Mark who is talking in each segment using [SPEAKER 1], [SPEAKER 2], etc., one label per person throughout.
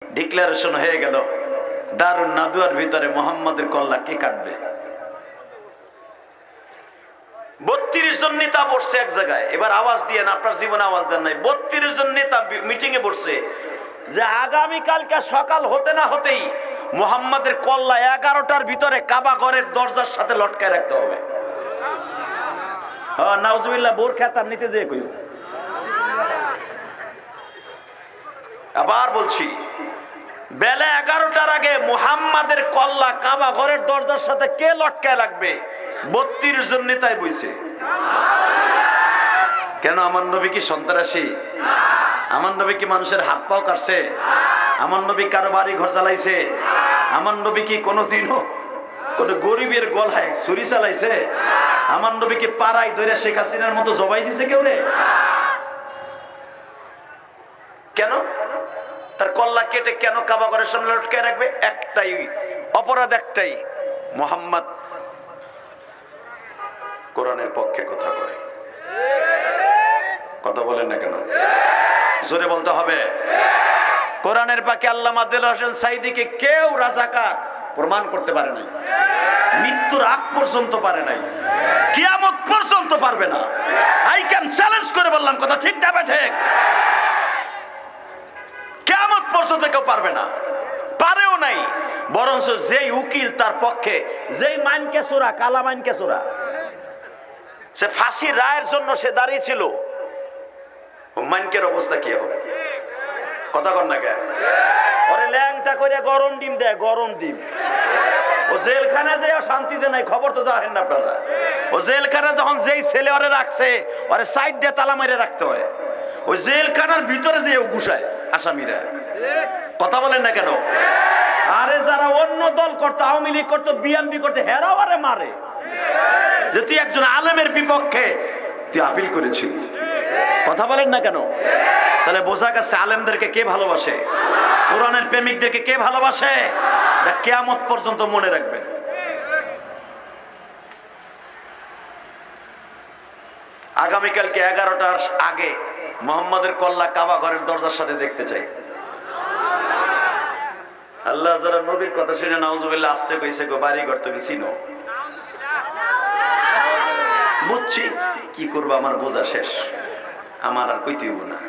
[SPEAKER 1] Declaration হয়ে গেল, দারুন নাদুয়ার ভিতরে মোহাম্মদের কল্লা কে কাটবে। 32 জন নেতা বসছে এক জায়গায়। এবার আওয়াজ দিয়ে না, আপনার জীবনে আওয়াজ দেন নাই। 32 জন নেতা মিটিং এ বসছে যে আগামীকালকে সকাল হতে না হতেই মোহাম্মদের কল্লা 11টার ভিতরে কাবা ঘরের দরজার সাথে লটকায় রাখতে হবে। নাউজুবিল্লাহ, বোর খেতার নিচে যে কই। আবার বলছি, বেলা 11টার আগে মুহাম্মাদের কল্লা কাবা ঘরের দরজার সাথে কে লটকায় রাখবে? 32 জন নেতাই বইছে। কেন? আমার নবী কি সন্ত্রাসী? আমার নবী কি মানুষের হাত পাও কাটছে? আমার নবী কারো বাড়ি ঘর চালাইছে? আমার নবী কি কোনোদিনও কোন গরিবের গলায় ছুরি চালাইছে? আমার নবী কি পাড়ায় ধরে শেখ হাসিনার মতো জবাই দিছে কেউ রে? কেন তার কল্লা কেটে কেন কাবা ঘরের সামনে লটকায় রাখবে? একটাই অপরাধ, একটাই, মুহাম্মদ কোরআনের পক্ষে কথা কয়। কথা বলেন না কেন? জোরে বলতে হবে। কোরআনের পাকে আল্লামা দেলোয়ার হোসেন সাঈদীকে কেউ রাজাকার প্রমাণ করতে পারে নাই। মৃত্যুর আগ পর্যন্ত পারে নাই, কিয়ামত পর্যন্ত পারবে না। আই ক্যান চ্যালেঞ্জ করে বললাম, কথা ঠিক না ঠিক? কিয়ামত পর্যন্ত কেউ পারবে না, পারেও নাই। বরঞ্চ যেই উকিল তার পক্ষে, যেই মাইনকে চোরা, কালা মাইনকে চোরা, সে ফাঁসির রায়ের জন্য সে দাঁড়িয়ে ছিল, মাইনকের অবস্থা কি হবে? কথা কর না কে? ওরে ল্যাংটা করে গরম ডিম দেয়, গরম ডিম। ও জেলখানা যে শান্তিতে নাই, খবর তো জানেন না আপনারা। ও জেলখানা যখন যেই ছেলে ওরে রাখছে, ওরে সাইড দিয়ে তালা মেরে রাখতে হয়। ওই জেলখানার ভিতরে যে গুছায় আসামিরা। কথা বলেন না কেন? আরে যারা অন্য দল করতো, আওয়ামী লীগ করতো, বিএনপি করতো, হেরাও আরে মারে যে তুই একজন আলেমের বিপক্ষে তুই আপিল করেছিলি। কথা বলেন না কেন? তাহলে বোঝা গেছে আলেমদেরকে কে ভালোবাসে, কোরআনের প্রেমিকদেরকে কে ভালোবাসে। এটা কিয়ামত পর্যন্ত মনে রাখবেন। আগামীকালকে 11টার আগে মুহাম্মাদের কল্লা কাবা ঘরের দরজার সাথে দেখতে চাই। আল্লাহ যারা নবীর কথা শুনে নাউজুবিল্লাহ আসতে কইছে গো, বাড়ি ঘর তুমি চিনো। বুঝছি কি করবো, আমার বোঝা শেষ, আমার আর কইতে হইব না।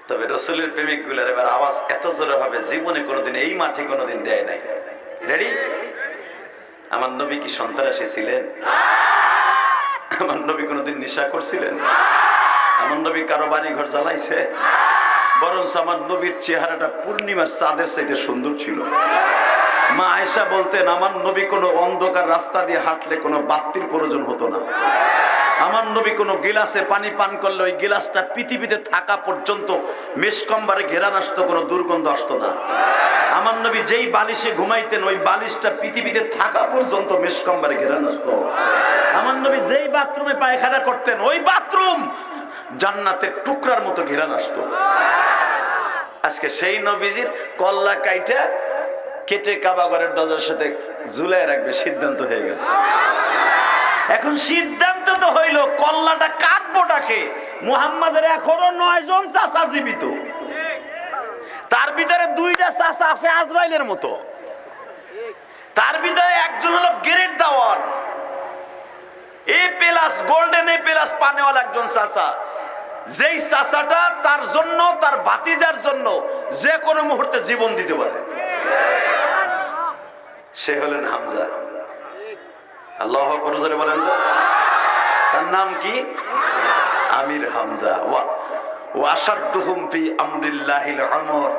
[SPEAKER 1] তবে রসুলের প্রেমিক গুলার এবার আওয়াজ এত জোরে হবে, জীবনে কোনোদিন এই মাঠে কোনোদিন দেয় নাই। রেডি? আমার নবী কি সন্ত্রাসী ছিলেন? আমার নবী কোনোদিন নেশা করছিলেন? আমার নবী কারো বাড়ি ঘর জ্বালাইছে? বরঞ্চ আমার নবীর চেহারাটা পূর্ণিমার চাঁদের চাইতে সুন্দর ছিল। মা আয়েশা বলতেন, আমার নবী কোনো অন্ধকার রাস্তা দিয়ে হাঁটলে কোনো বাতির প্রয়োজন হতো না। আমার নবী কোনো গিলাসে পানি পান করলে ওই গিলাসটা পৃথিবীতে থাকা পর্যন্ত মেশকম্বারে ঘেরান আসতো, কোনো দুর্গন্ধ আসতো না। আমার নবী যেই বালিশে ঘুমাইতেন ওই বালিশটা পৃথিবীতে থাকা পর্যন্ত মেশকম্বারে ঘেরান আসতো। আমার নবী যেই বাথরুমে পায়খানা করতেন ওই বাথরুম জান্নাতের টুকরার মতো ঘেরান আসতো। আজকে সেই নবীজির কল্লা কাইটা কেটে কাবা ঘরের দরজার সাথে ঝুলাই রাখবে সিদ্ধান্ত হয়ে গেল। এখন সিদ্ধান্ত তো হইল, কল্লাটা কাটবোটাকে। মুহাম্মাদের এখনো 9 জন চাচা জীবিত, তার ভিতরে 2টা চাচা আছে আজরাইলের মতো, তার ভিতরে একজন হলো গ্রেট দাওয়ান, A plus golden A plus পানেওয়ালা একজন চাচা। যেই চাচাটা তার জন্য, তার ভাতিজার জন্য যে কোনো মুহূর্তে জীবন দিতে পারে, সে হলেন হামজা। আল্লাহু আকবার জোরে বলেন তো। তার নাম কি? আমির হামজা। ওয়া আশাদ্দুহুম ফি আমরিল্লাহিল উমর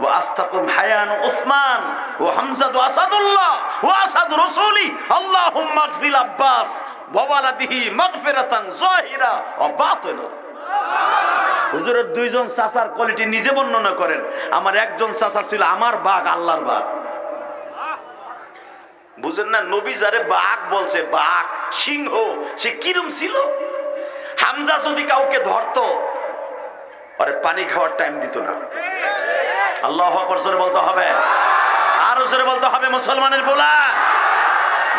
[SPEAKER 1] ওয়া আস্তাকুম হায়ান উসমান ওয়া হামজা আসাদুল্লাহ ওয়া আসাদ রাসূলি আল্লাহুম্মা গফির আব্বাস ওয়া ওয়ালাদিহি মাগফিরাতান যাহিরা ওয়া বাতিনা। হুজুরের 2 জন চাচার কোয়ালিটি নিজে বর্ণনা করেন। আমার একজন চাচা ছিল আমার বাঘ, আল্লাহর বাঘ। বুঝেন না? নবী যারে বাঘ বলছে, বাঘ সিংহ, সে কিরম ছিল? হামজা যদি কাউকে ধরতো আরে পানি খাওয়ার টাইম দিত না। আল্লাহু আকবার জোরে বলতে হবে, আরো জোরে বলতে হবে। মুসলমানের বলা,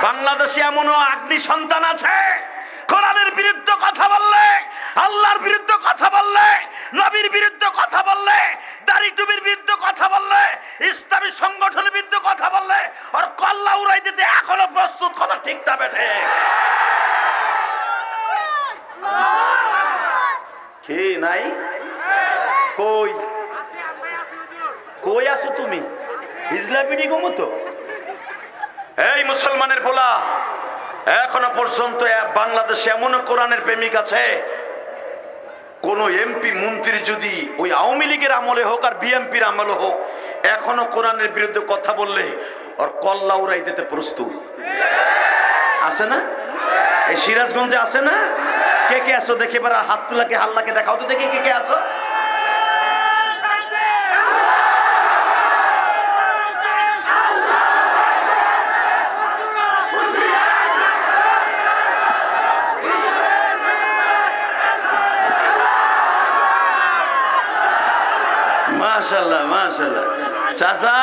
[SPEAKER 1] বাংলাদেশে এমনও আগ্নি সন্তান আছে কোরআনের বিরুদ্ধে কথা বললে, আল্লাহর বিরুদ্ধে কথা বললে, নবীর বিরুদ্ধে কথা বললে, দাড়ি টুপির বিরুদ্ধে কথা বললে, ইসলামী সংগঠনের বিরুদ্ধে কথা বললে, আর কল্লা উড়াই দিতে এখনো প্রস্তুত। কথা ঠিক না বেঠে? কি নাই? কই কই আছো তুমি? ইসলামিডি গোমতো। এই মুসলমানের পোলা, এখনো পর্যন্ত বাংলাদেশে এমন কোরআনের প্রেমিক আছে, কোন এমপি মন্ত্রী যদি ওই আওয়ামী লীগের আমলে হোক আর বিএনপির আমলে হোক, এখনো কোরআনের বিরুদ্ধে কথা বললে ওর কল্লা উড়াই দিতে প্রস্তুত আছে না? এই সিরাজগঞ্জে আছে না? কে কে আছো দেখে এবার হাত তুলাকে হাল্লাকে দেখাও তো দেখি কে কে আছো। মাশাআল্লাহ মাশাআল্লাহ। চাচা,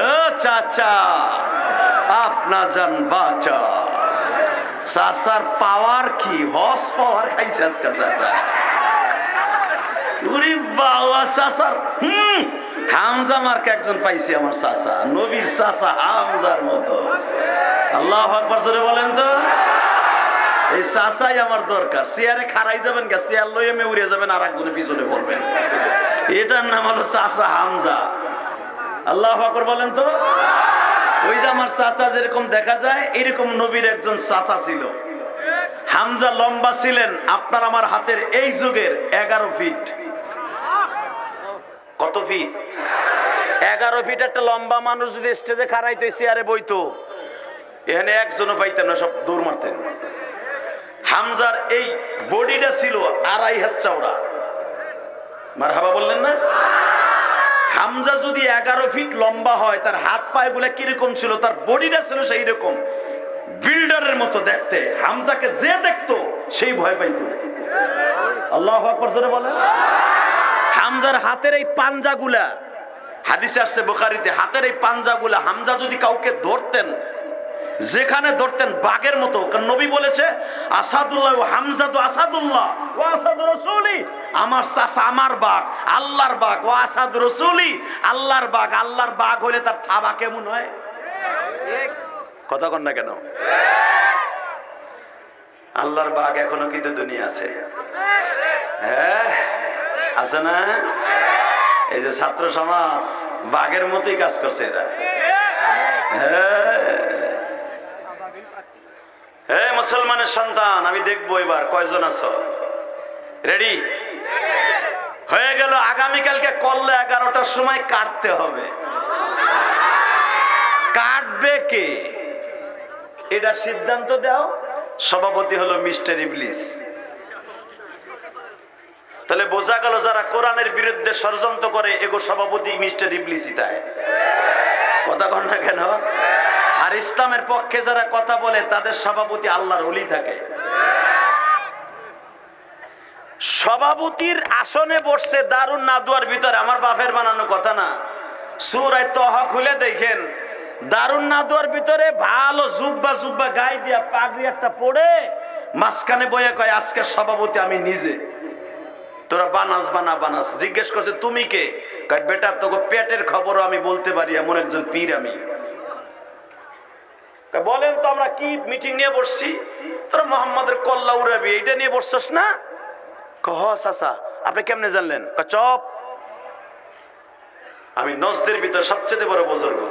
[SPEAKER 1] ও চাচা, আপনা জান বাচা। চাচার পাওয়ার কি, হর্স পাওয়ার খাইছে আজকে চাচা। উরি বাবা চাচার হামজা মার্কে একজন পাইছি আমার চাচা, নবীর চাচা হামজার মতো। আল্লাহু আকবার জোরে বলেন তো। এই চাচাই আমার দরকার। চেয়ারে খাড়াই যাবেন গা, চেয়ার লইয়ে মে উড়ে যাবেন আর একজনের পিছনে পড়বেন। এটার নাম হলো চাচা হামজা। আল্লাহু আকবার বলেন তো। ওই যে আমার চাচা যেরকম দেখা যায়, এরকম নবীর একজন চাচা ছিল। হামজা লম্বা ছিলেন আপনার আমার হাতের এই যুগের 11 ফিট। কত ফিট? 11 ফিট। একটা লম্বা মানুষ যদি স্টেজে খাড়াইতো, চেয়ারে বইতো, এখানে একজনও পাইতেন না, সব দৌড় মারতেন। হামজার এই বডিটা ছিল 2.5 হাত চওড়া। মারহাবা বললেন না? হামজা যদি 11 ফিট লম্বা হয়, তার হাত পায়গুলো কিরকম ছিল, তার বডিটা ছিল সেই রকম বিল্ডারের মতো দেখতে। হামজাকে যে দেখতো সেই ভয় পাইতো। আল্লাহু আকবার জোরে বলেন। হামজার হাতের এই পাঞ্জাগুলা, হাদিসে আসছে বুখারীতে, হাতের এই পাঞ্জাগুলা হামজা যদি কাউকে ধরতেন, যেখানে ধরতেন বাঘের মতো। কারণ নবী বলেছে, আসাদুল্লাহ ও হামজা তো আসাদুল্লাহ ও আসাদুর রাসূলি। আমার চাচা আমার বাঘ, আল্লাহর বাঘ। ও আসাদুর রাসূলি, আল্লাহর বাঘ। আল্লাহর বাঘ হলে তার থাবা কেমন হয়? কথা কন না কেন? আল্লাহর বাঘ এখনো কিন্তু দুনিয়া আছে। হ্যাঁ আছে না? এই যে ছাত্র সমাজ বাঘের মতোই কাজ করছে এরা। হ্যাঁ মুসলমানের সন্তান, আমি দেখবো এবার কয়জন আছো। রেডি হয়ে গেল? আগামীকালকে করলে 11টার সময় কাটতে হবে। কাটবে কে এটা সিদ্ধান্ত দাও। সভাপতি হলো মিস্টার ইবলিস। তাহলে বোঝা গেল যারা কোরআনের বিরুদ্ধে ষড়যন্ত্র করে, এগো সভাপতি মিস্টার ইবলিসই। তাই কথা কন না কেন? আর ইসলামের পক্ষে যারা কথা বলে, তাদের সভাপতি আল্লাহর ওলি থাকে। সভাপতির আসনে বসছে দারুন নাদুয়ার ভিতরে। আমার বাপের বানানো কথা না, সূরা তাহা খুলে দেখেন। দারুন নাদুয়ার ভিতরে ভালো জুব্বা জুব্বা গায়ে দিয়া পাগড়ি একটা পড়ে মাঝখানে বইয়া কয়, আজকের সভাপতি আমি নিজে। তোরা বানাস বানা বানাস। জিজ্ঞেস করছে তুমি কে? কয় বেটা তোকে পেটের খবরও আমি বলতে পারি, এমন একজন পীর আমি। বলেন তো আমরা কি মিটিং নিয়ে বসছি? তোরা মোহাম্মদের কল্লা উড়াবি এইটা নিয়ে বসছস না? হ চাচা, আপনি কেমনে জানলেন? চপ, আমি নজদের ভিতর সবচেয়ে বড় বুজুর্গ।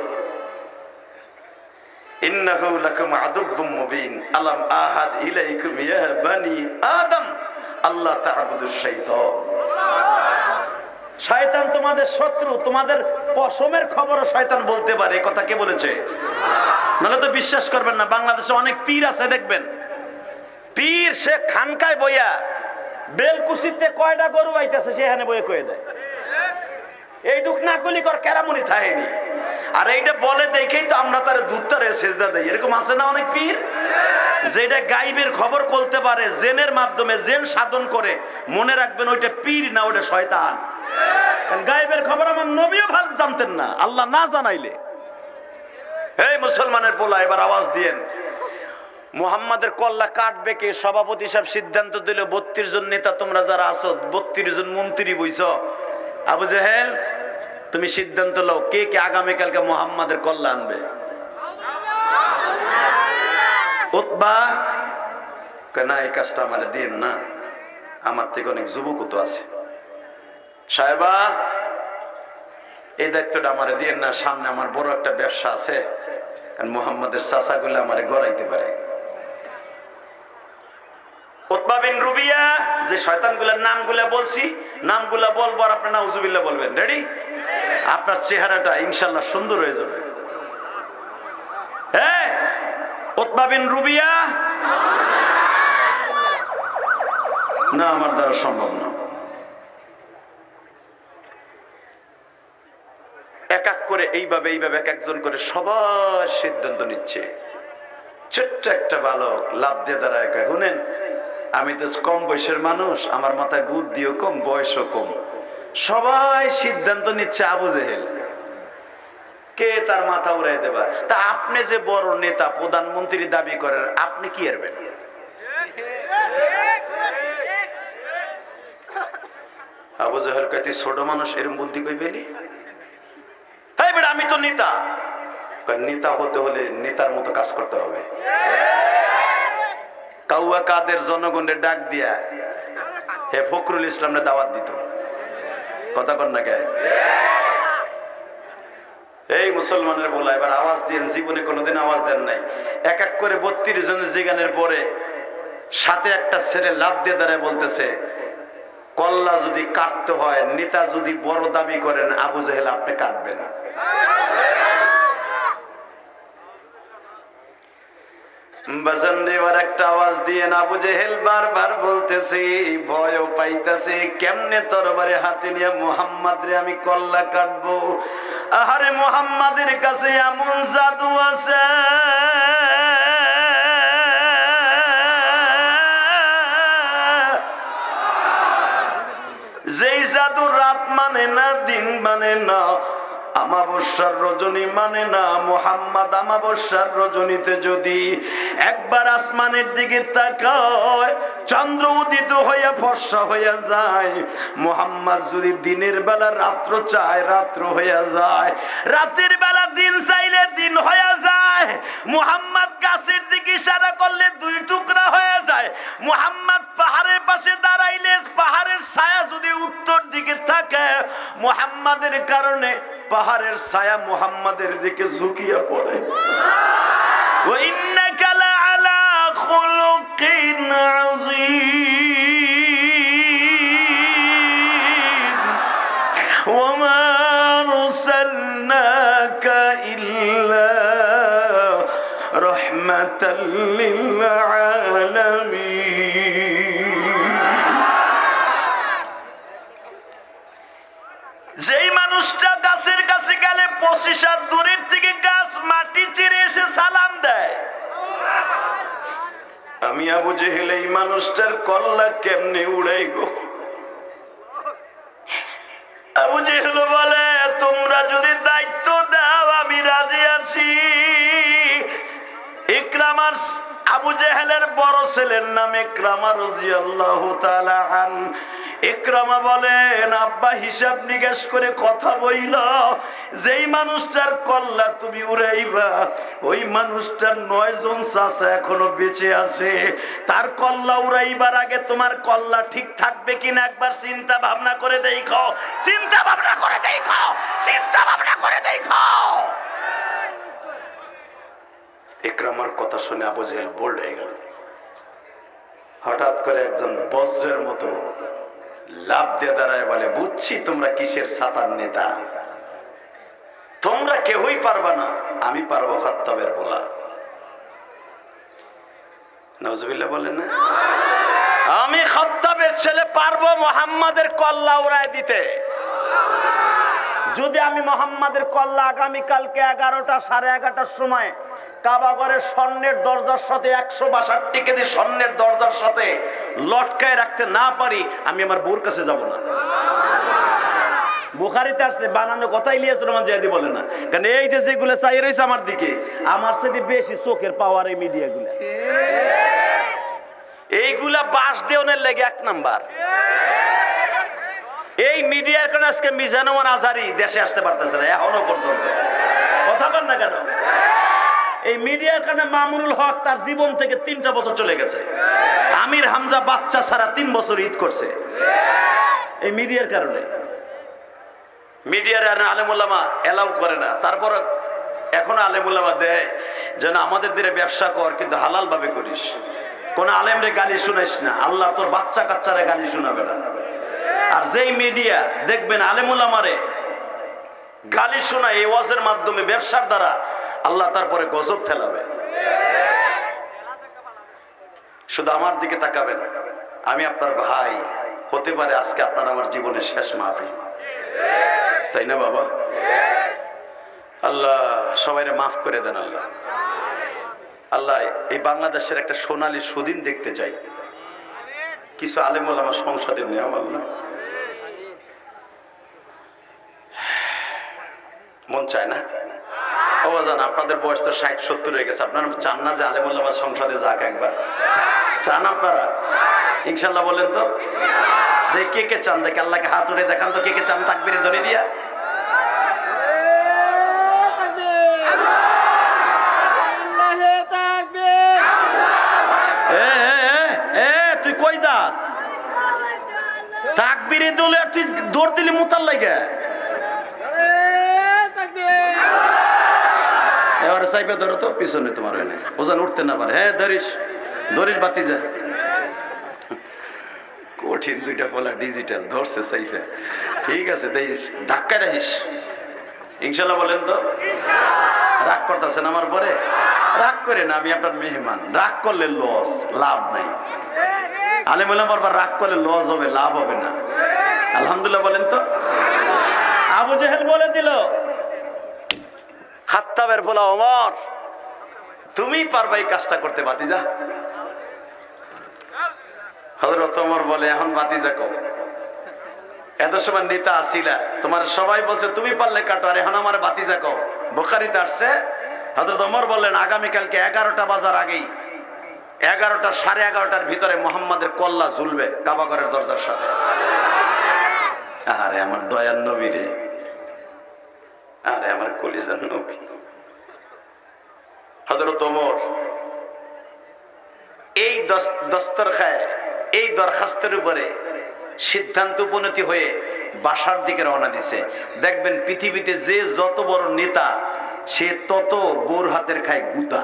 [SPEAKER 1] ইন্নাহু লাকুম আদুব্বুম মুবিন আলাম আহাদ ইলাইকুম ইয়া বানি আদম আল্লাহ তা'বুদুশ শাইতান। শয়তান তোমাদের শত্রু। তোমাদের পশমের খবরও শয়তান বলতে পারে। এই কথা কে বলেছে? নাহলে তো বিশ্বাস করবেন না। বাংলাদেশে অনেক পীর আছে দেখবেন, পীর সে খানকায় বইয়া বেলকুচিতে কয়টা গরু আইতেছে সেখানে বইয়ে কয়ে দেয়। এইটুক না কলি কর কেরামনি থাকেনি। আর এইটা বলে দেখেই তো আমরা তার দুধটারে সেজদা দেই। এরকম আছে না অনেক পীর, যেটা গাইবের খবর বলতে পারে, জেনের মাধ্যমে জেন সাধন করে। মনে রাখবেন ওইটা পীর না, ওইটা শয়তান। গাইবের খবর আমার নবীও ভালো জানতেন না, আল্লাহ না জানাইলে। এই মুসলমানের পোলা, এবার আওয়াজ দিয়েন। মুহাম্মাদের কল্লা কাটবে কে? সভাপতি সাহেব সিদ্ধান্ত দিল 32 জন নেতা তোমরা যারা আছো, 32 জন মন্ত্রী বইছ, আবু জেহেল তুমি সিদ্ধান্ত লও কে কে আগামীকালকে মুহাম্মাদের কল্লা আনবে। উতবা না, এই কাজটা আমার দিন না, আমার থেকে অনেক যুবক তো আছে, সাহেবা এই দায়িত্বটা আমার দিন না, সামনে আমার বড় একটা ব্যবসা আছে, কারণ মুহাম্মাদের চাচাগুলো আমারে গড়াইতে পারে। উতবা বিন রুবিয়া, যে শয়তানগুলোর নামগুলো বলছি, নামগুলো বলবো আর আপনি নাউজুবিল্লাহ বলবেন। রেডি? আপনার চেহারাটা ইনশাআল্লাহ সুন্দর হয়ে যাবে। হ্যাঁ, উতবা বিন রুবিয়া না, আমার দ্বারা সম্ভব না। এক এক করে এইভাবে এক একজন করে সবার সিদ্ধান্ত নিচ্ছে। ছোট্ট একটা বালক লাভ দিয়ে দাঁড়ায় কয়, শুনেন আমি তো কম বয়সের মানুষ, আমার মাথায় বুদ্ধিও কম, বয়সও কম, সবাই সিদ্ধান্ত নিচ্ছে আবু জেহেল, কে তার মাথা উড়াই দেবা? তা আপনি যে বড় নেতা, প্রধানমন্ত্রী দাবি করেন, আপনি কি এরবেন? আবু জেহেল কয়, তুই ছোট মানুষ, এরম বুদ্ধি কই পেলি? হ্যাঁ বেটা, আমি তো নেতা। নেতা হতে হলে নেতার মতো কাজ করতে হবে। কাউয়া কাদের জনগণের ডাক দিয়া হে ফখরুল ইসলামের দাওয়াত দিত, কথা কর না কে? এই মুসলমানের বলা, এবার আওয়াজ দিন, জীবনে কোনোদিন আওয়াজ দেন নাই। এক এক করে 32 জনের জিগানের পরে সাথে একটা ছেলে লাভ দিয়ে দাঁড়ায় বলতেছে, কল্লা যদি কাটতে হয়, নেতা যদি বড় দাবি করেন, আবু জেহেল আপনি কাটবেন। বাজানদেবার একটা আওয়াজ দিয়ে আবু জেহেল বারবার বলতেছে, ভয়ও পাইতেছে, কেমনে তরবারে হাতে নিয়ে মুহাম্মদ রে আমি কল্লা কাটবো। আহারে মুহাম্মাদের কাছে এমন জাদু আছে, যেই জাদু রাত মানে না, দিন মানে না, আমাবস্যার রজনী মানে না। মুহাম্মদ আমাবস্যার রজনীতে যদি একবার আসমানের দিকে তাকায়, চন্দ্র উদিত হইয়া ফর্সা হইয়া যায়। মুহাম্মদ যদি দিনের বেলা রাত্র চায়, রাত্র হইয়া যায়। রাতের বেলা দিন চাইলে দিন হইয়া যায়। মুহাম্মদ গাছের দিকে ইশারা করলে 2 টুকরা হয়ে যায়। মুহাম্মদ পাহাড়ের পাশে দাঁড়াইলে পাহাড়ের ছায়া যদি উত্তর দিকে থাকে, মুহাম্মাদের কারণে পাহাড়ের ছায়া মুহাম্মাদের দিকে ঝুঁকিয়া পড়ে। ওয়া ইন্নাকা লাআলা খুলুকিন আযীম ওয়া মা আরসালনাকা ইল্লা রাহমাতাল লিল আলামিন। যেই মানুষটা গাছের কাছে গেলে 25 হাত দূরের থেকে গাছ মাটি চিরে এসে সালাম দেয়, আমি আবু জেহেল এই মানুষটার কল্লা কেমনে উড়াই গো। আবু জেহেল বলে, তোমরা যদি দায়িত্ব দাও আমি রাজি আছি। ইকরামার আবু জেহেলের বড় ছেলের নাম ইকরামা রাদিয়াল্লাহু তাআলা আন। ইকরামা বলেন, আব্বা হিসাব নিকাশ করে কথা বইল, যেই মানুষটার কল্লা তুমি উড়াইবা, ওই মানুষটার 9 জন চাচা এখনো বেঁচে আছে। তার কল্লা উড়াইবার আগে তোমার কল্লা ঠিক থাকবে কিনা একবার চিন্তা ভাবনা করে দেখো, চিন্তা ভাবনা করে দেখো, চিন্তা ভাবনা করে দেখো। ইকরামার কথা শুনে আবু জেহেল বোল্ড হয়ে গেল। হঠাৎ করে একজন বজ্রের মতো লাভ দিয়ে দাঁড়ায় বলে, বুঝছি তোমরা কিসের সাতার নেতা, তোমরা কেউই পারবা না, আমি পারবো খাত্তাবের বলা। নাউজুবিল্লাহ বলেন না? আমি খাত্তাবের ছেলে পারবো মুহাম্মাদের কল্লা উড়ায় দিতে। যদি আমি মুহাম্মাদের কল্লা আগামীকালকে 11টা 11:30টার সময় কাবাগরের স্বর্ণের দরজার সাথে 162 কেজি স্বর্ণের দরজার সাথে লটকায় রাখতে না পারি, আমি আমার বউর কাছে যাব না। বুখারীতে আসছে, বানানো কথা ইলিয়াস রহমান জিহাদি বলে না, কারণ এই যে যেগুলো চাই রয়েছে আমার দিকে, আমার সাথে বেশি চোখের পাওয়ার এই মিডিয়াগুলো, এইগুলা বাস দেওয়ার লেগে 1 নাম্বার। এই মিডিয়ার কারণে আজকে মিজানুর আজহারী দেশে আসতে পারতেছে না এখনো পর্যন্ত। কথা বল না কেন? এই মিডিয়ার কারণে মামুনুল হক তার জীবন থেকে 3টা বছর চলে গেছে। আমির হামজা বাচ্চা ছাড়া 3 বছর ঈদ করছে এই মিডিয়ার কারণে। মিডিয়ার আলেম ওলামা এলাও করে না, তারপর এখন আলেম ওলামা দেয় যেন আমাদের দিকে ব্যবসা কর, কিন্তু হালাল ভাবে করিস, কোন আলেমরে গালি শুনাইস না, আল্লাহ তোর বাচ্চা কাচ্চারে গালি শোনাবে না। আর যেই মিডিয়া দেখবেন আলেম ওলামারে গালি শোনায়, এই ওয়াজের মাধ্যমে ব্যবসার দ্বারা আল্লাহ তারপরে গজব ফেলাবে। শুধু আমার দিকে তাকাবেন, আমি আপনার ভাই, হতে পারে আজকে আপনার আমার জীবনের শেষ মাহফিল, তাই না বাবা? আল্লাহ সবাইরে মাফ করে দেন। আল্লাহ আল্লাহ এই বাংলাদেশের একটা সোনালী সুদিন দেখতে চাই। কিছু আলেম ওলামা সংসদে নেওয়া, আল্লাহ মন চায় না? জান আপনাদের বয়স তো 60-70 হয়ে গেছে, আপনারা চান না যে আলেম ওলামা সংসদে যাক? একবার চান আপনারা? ইনশাল্লাহ বলেন তো, দেখ কে কে চান, দেখে আল্লাহকে হাত উঠে দেখান তো কে কে চান, তাকবীরের ধ্বনি দিয়া। তুই কই যাস? তাকবীরে দলে আর তুই দৌড় দিলি মুতার লাগে। এবারে সাইপে ধরো তো পিছনে, তোমার হয় না ওজন উঠতে না পারে। হ্যাঁ ধরিস ধরিস, বাতি যা। কঠিন দুইটা বলা ডিজিটাল ধরছে সাইফে, ঠিক আছে দেখিস, ধাক্কায় রাখিস ইনশাল্লাহ। বলেন তো রাগ করতেছেন আমার পরে? রাগ করে না, আমি আপনার মেহমান। রাগ করলে লস, লাভ নাই। আলেম ওলামা বারবার রাগ করলে লস হবে, লাভ হবে না। আলহামদুলিল্লাহ বলেন তো। আবু জেহেল বলে দিল, খাত্তাবের বলা, ওমর তুমি পারবা এই কাজটা করতে ভাতিজা? হযরত ওমর বলে, এখন ভাতিজা কও, এত সময় নেতা আসিলা, তোমার সবাই বলছে তুমি পারলে কাটো, আর এখন আমার ভাতিজা কও। বুখারীতে আসছে, হযরত ওমর বললেন আগামীকালকে 11টা বাজার আগেই, 11টা 11:30টার ভিতরে মুহাম্মাদের কল্লা ঝুলবে কাবা ঘরের দরজার সাথে। আরে আমার দয়ার নবী রে, আরে আমার কলিজার নবী। হযরত ওমর এই দস্তরখায়, এই দরখাস্তের উপরে সিদ্ধান্ত উপনীত হয়ে বাসার দিকে রওনা দিছে। দেখবেন পৃথিবীতে যে যত বড় নেতা, সে তত বোর হাতের খায় গুতা।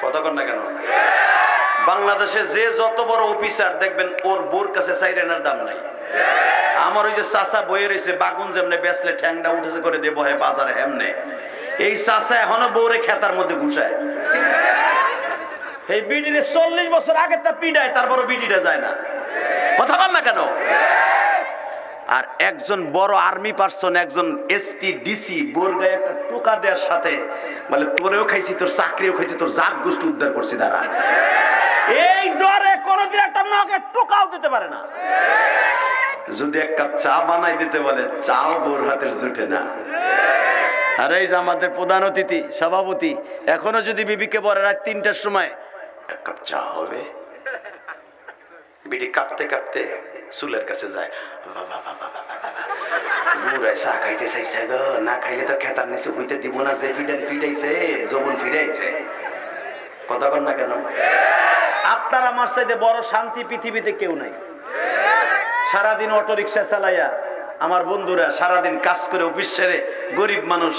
[SPEAKER 1] কথা কন না কেন? বাংলাদেশে যে যত বড় অফিসার দেখবেন, ওর বোর কাছে সাইরেনার দাম নাই। আমার ওই যে চাচা বয়ে রয়েছে, বাগুন যেমনে বেচলে ঠ্যাংটা উঠেছে করে দেবো হয় বাজারে, হেমনে এই চাচা এখনো বউরে খেতার মধ্যে ঘুষায়। এই বিডিরে 40 বছর আগে তা পিডায়, তারপরও বিডিটা যায় না। কথা বল না কেন? আর একজন বড় আর্মি পার্সন, একজন এসপি ডিসি বোর গায়ে একটা টোকা দেওয়ার সাথে বলে, তোরেও খাইছি, তোর চাকরিও খাইছি, তোর জাত গোষ্ঠী উদ্ধার করছি দাঁড়া। এই ডরে কোনদিন একটা নখে টোকাও দিতে পারে না। যদি এক কাপ চা বানাই দিতে বলে, চাও বোর হাতের জুটে না। আর এই যে আমাদের প্রধান অতিথি সভাপতি, এখনো যদি বিবিকে বলে রাত 3টার সময় 1 কাপ চা হবে, বিডি কাঁপতে কাঁপতে চুলের কাছে যায়, বুড়ায় চা খাইতে চাইছে গো, না খাইলে তো খেতার নিচে হইতে দিব না, যে ফিডাইছে যৌবন ফিরাইছে। কথা কর না কেন? আপনার আমার চাইতে বড় শান্তি পৃথিবীতে কেউ নাই। সারাদিন অটো রিক্সা চালাইয়া আমার বন্ধুরা সারাদিন কাজ করে অফিস সেরে, গরিব মানুষ,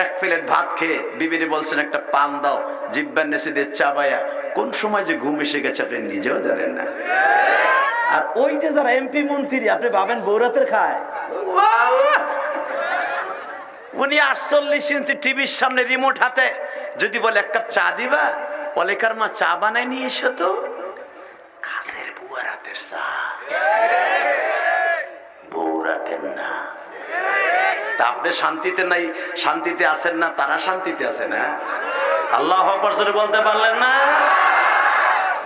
[SPEAKER 1] এক প্লেট ভাত খেয়ে বিবিরে বলছেন একটা পান দাও, জিব্বার নেচে দিয়ে চাবাইয়া কোন সময় যে ঘুম এসে গেছে আপনি নিজেও জানেন না। আর ওই যে যারা এমপি মন্ত্রী, আপনি ভাবেন বৌরাতের খায়, উনি 48 ইঞ্চি টিভির সামনে রিমোট হাতে যদি বলে 1 কাপ চা দিবা, অলেকার মা চা বানায় নিয়ে এসো তো, কাছের বুয়ার হাতের চা, বৌরাতের না। তা আপনি শান্তিতে নাই, শান্তিতে আছেন না, তারা শান্তিতে আছে না। আল্লাহু আকবার জোরে বলতে পারলেন না?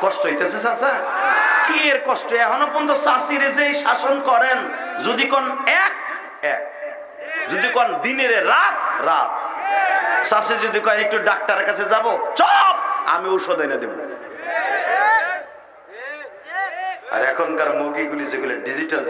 [SPEAKER 1] কষ্ট হইতেছে চাচা? কি এর কষ্ট? এখনো পর্যন্ত চাষিরে যে শাসন করেন, যদি কোন এক এক, যদি কোন দিনের রাত রাত, চাষি যদি কয় একটু ডাক্তারের কাছে যাব, চপ, আমি ঔষধ এনে দেব। আর এখনকার মুরগিগুলি যেগুলো ডিজিটাল